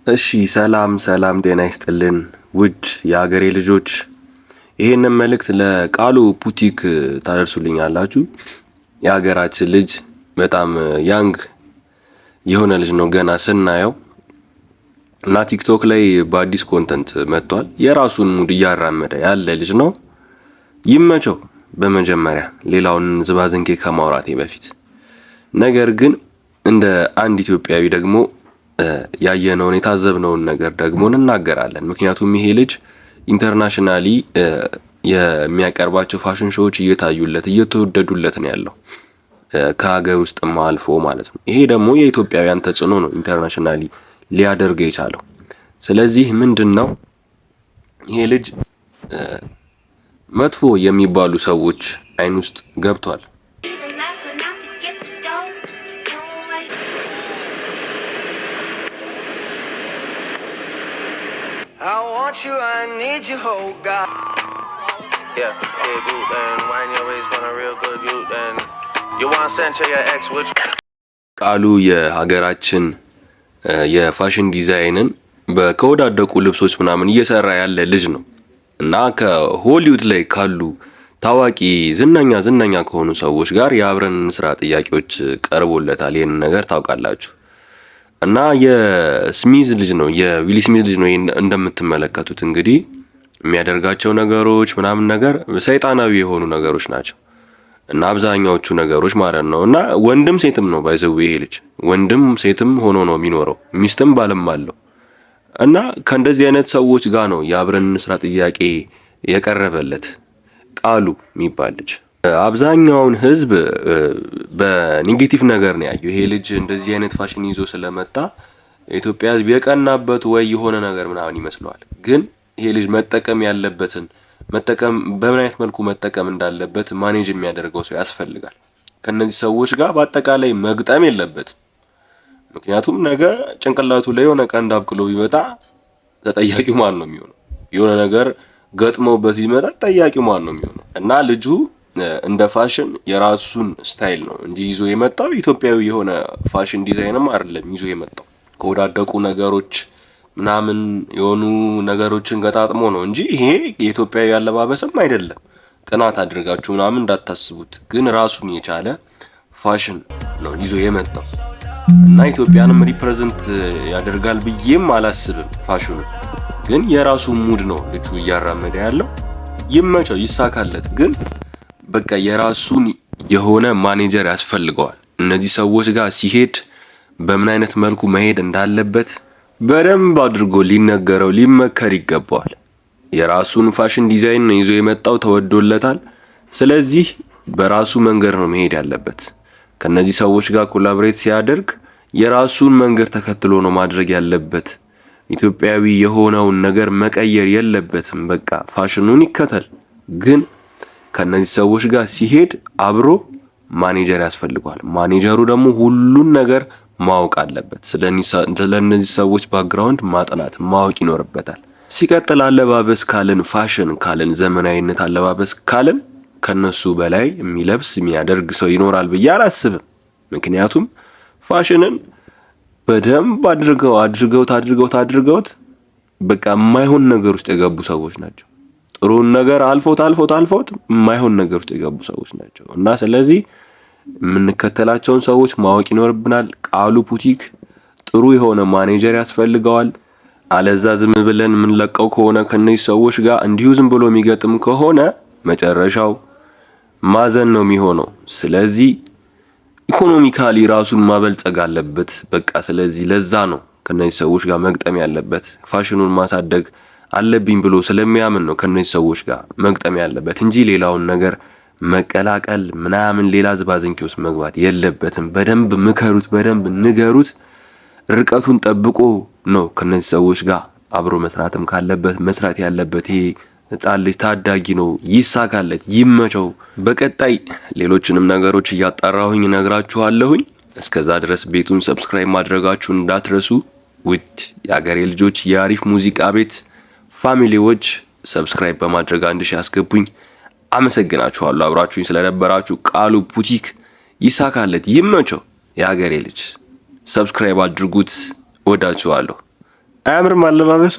እሺ ሰላም ጤና ይስጥልን ውድ የሀገሬ ልጆች፣ ይሄንን መልእክት ለቃሉ ፑቲክ ታደርሱልኛላችሁ። የሀገራችን ልጅ በጣም ያንግ የሆነ ልጅ ነው ገና ስናየው እና ቲክቶክ ላይ በአዲስ ኮንተንት መጥቷል። የራሱን ሙድ እያራመደ ያለ ልጅ ነው። ይመቸው። በመጀመሪያ ሌላውን ዝባዝንኬ ከማውራቴ በፊት ነገር ግን እንደ አንድ ኢትዮጵያዊ ደግሞ ያየነውን የታዘብነውን ነገር ደግሞ እንናገራለን። ምክንያቱም ይሄ ልጅ ኢንተርናሽናሊ የሚያቀርባቸው ፋሽን ሾዎች እየታዩለት እየተወደዱለት ነው ያለው ከሀገር ውስጥም አልፎ ማለት ነው። ይሄ ደግሞ የኢትዮጵያውያን ተጽዕኖ ነው ኢንተርናሽናሊ ሊያደርገው የቻለው። ስለዚህ ምንድነው ይሄ ልጅ መጥፎ የሚባሉ ሰዎች አይን ውስጥ ገብቷል። I want you, I need you, oh God. Yeah, hey boo, then wind your waist on a real good you, then you want send to your ex which ቃሉ የሀገራችን የፋሽን ዲዛይንን ከወዳደቁ ልብሶች ምናምን እየሰራ ያለ ልጅ ነው እና ከሆሊውድ ላይ ካሉ ታዋቂ ዝነኛ ከሆኑ ሰዎች ጋር የአብረን ስራ ጥያቄዎች ቀርቦለታል። ይሄን ነገር ታውቃላችሁ። እና የስሚዝ ልጅ ነው የዊሊ ስሚዝ ልጅ ነው። እንደምትመለከቱት እንግዲህ የሚያደርጋቸው ነገሮች ምናምን ነገር ሰይጣናዊ የሆኑ ነገሮች ናቸው እና አብዛኛዎቹ ነገሮች ማለት ነው። እና ወንድም ሴትም ነው ባይዘው ይሄ ልጅ ወንድም ሴትም ሆኖ ነው የሚኖረው፣ ሚስትም ባልም አለው። እና ከእንደዚህ አይነት ሰዎች ጋር ነው የአብረን ስራ ጥያቄ የቀረበለት ቃሉ የሚባል ልጅ። አብዛኛውን ህዝብ በኔጌቲቭ ነገር ነው ያየው። ይሄ ልጅ እንደዚህ አይነት ፋሽን ይዞ ስለመጣ ኢትዮጵያ ህዝብ የቀናበት ወይ የሆነ ነገር ምናምን ይመስለዋል። ግን ይሄ ልጅ መጠቀም ያለበትን በምን አይነት መልኩ መጠቀም እንዳለበት ማኔጅ የሚያደርገው ሰው ያስፈልጋል። ከነዚህ ሰዎች ጋር በአጠቃላይ መግጠም የለበትም። ምክንያቱም ነገ ጭንቅላቱ ላይ የሆነ ቀንድ አብቅሎ ቢመጣ ተጠያቂው ማን ነው የሚሆነው? የሆነ ነገር ገጥሞበት ቢመጣ ተጠያቂው ማን ነው የሚሆነው? እና ልጁ እንደ ፋሽን የራሱን ስታይል ነው እንጂ ይዞ የመጣው ኢትዮጵያዊ የሆነ ፋሽን ዲዛይንም አይደለም ይዞ የመጣው። ከወዳደቁ ነገሮች ምናምን የሆኑ ነገሮችን ገጣጥሞ ነው እንጂ ይሄ የኢትዮጵያዊ አለባበስም አይደለም። ቅናት አድርጋችሁ ምናምን እንዳታስቡት። ግን ራሱን የቻለ ፋሽን ነው ይዞ የመጣው እና ኢትዮጵያንም ሪፕሬዘንት ያደርጋል ብዬም አላስብም። ፋሽኑ ግን የራሱ ሙድ ነው ልጁ እያራመደ ያለው። ይመቸው፣ ይሳካለት። ግን በቃ የራሱን የሆነ ማኔጀር ያስፈልገዋል። እነዚህ ሰዎች ጋር ሲሄድ በምን አይነት መልኩ መሄድ እንዳለበት በደንብ አድርጎ ሊነገረው ሊመከር ይገባዋል። የራሱን ፋሽን ዲዛይን ነው ይዞ የመጣው፣ ተወዶለታል። ስለዚህ በራሱ መንገድ ነው መሄድ ያለበት። ከነዚህ ሰዎች ጋር ኮላቦሬት ሲያደርግ የራሱን መንገድ ተከትሎ ነው ማድረግ ያለበት። ኢትዮጵያዊ የሆነውን ነገር መቀየር የለበትም። በቃ ፋሽኑን ይከተል። ግን ከነዚህ ሰዎች ጋር ሲሄድ አብሮ ማኔጀር ያስፈልገዋል። ማኔጀሩ ደግሞ ሁሉን ነገር ማወቅ አለበት። ስለነዚህ ሰዎች ባክግራውንድ ማጥናት ማወቅ ይኖርበታል። ሲቀጥል አለባበስ ካልን ፋሽን ካልን ዘመናዊነት አለባበስ ካልን ከነሱ በላይ የሚለብስ የሚያደርግ ሰው ይኖራል ብዬ አላስብም። ምክንያቱም ፋሽንን በደንብ አድርገውት በቃ የማይሆን ነገር ውስጥ የገቡ ሰዎች ናቸው። ጥሩን ነገር አልፎት የማይሆን ነገር ውስጥ የገቡ ሰዎች ናቸው። እና ስለዚህ የምንከተላቸውን ሰዎች ማወቅ ይኖርብናል። ቃሉ ፑቲክ ጥሩ የሆነ ማኔጀር ያስፈልገዋል። አለዛ ዝም ብለን የምንለቀው ከሆነ ከነዚህ ሰዎች ጋር እንዲሁ ዝም ብሎ የሚገጥም ከሆነ መጨረሻው ማዘን ነው የሚሆነው። ስለዚህ ኢኮኖሚካሊ ራሱን ማበልጸግ አለበት። በቃ ስለዚህ ለዛ ነው ከነዚህ ሰዎች ጋር መግጠም ያለበት። ፋሽኑን ማሳደግ አለብኝ ብሎ ስለሚያምን ነው ከነዚህ ሰዎች ጋር መግጠም ያለበት እንጂ ሌላውን ነገር መቀላቀል ምናምን ሌላ ዝባዝንኬ ውስጥ መግባት የለበትም። በደንብ ምከሩት፣ በደንብ ንገሩት። ርቀቱን ጠብቆ ነው ከነዚህ ሰዎች ጋር አብሮ መስራትም ካለበት መስራት ያለበት። ይሄ ህፃን ልጅ ታዳጊ ነው። ይሳካለት፣ ይመቸው። በቀጣይ ሌሎችንም ነገሮች እያጣራሁኝ ነግራችኋለሁኝ። እስከዛ ድረስ ቤቱን ሰብስክራይብ ማድረጋችሁን እንዳትረሱ። ውድ የአገሬ ልጆች፣ የአሪፍ ሙዚቃ ቤት ፋሚሊዎች ሰብስክራይብ በማድረግ 1000 አስገቡኝ። አመሰግናችኋለሁ አብራችሁኝ ስለነበራችሁ። ቃሉ ፑቲክ ይሳካለት፣ ይመቸው። የአገሬ ልጅ ሰብስክራይብ አድርጉት። ወዳችኋለሁ። አያምርም አለባበሱ።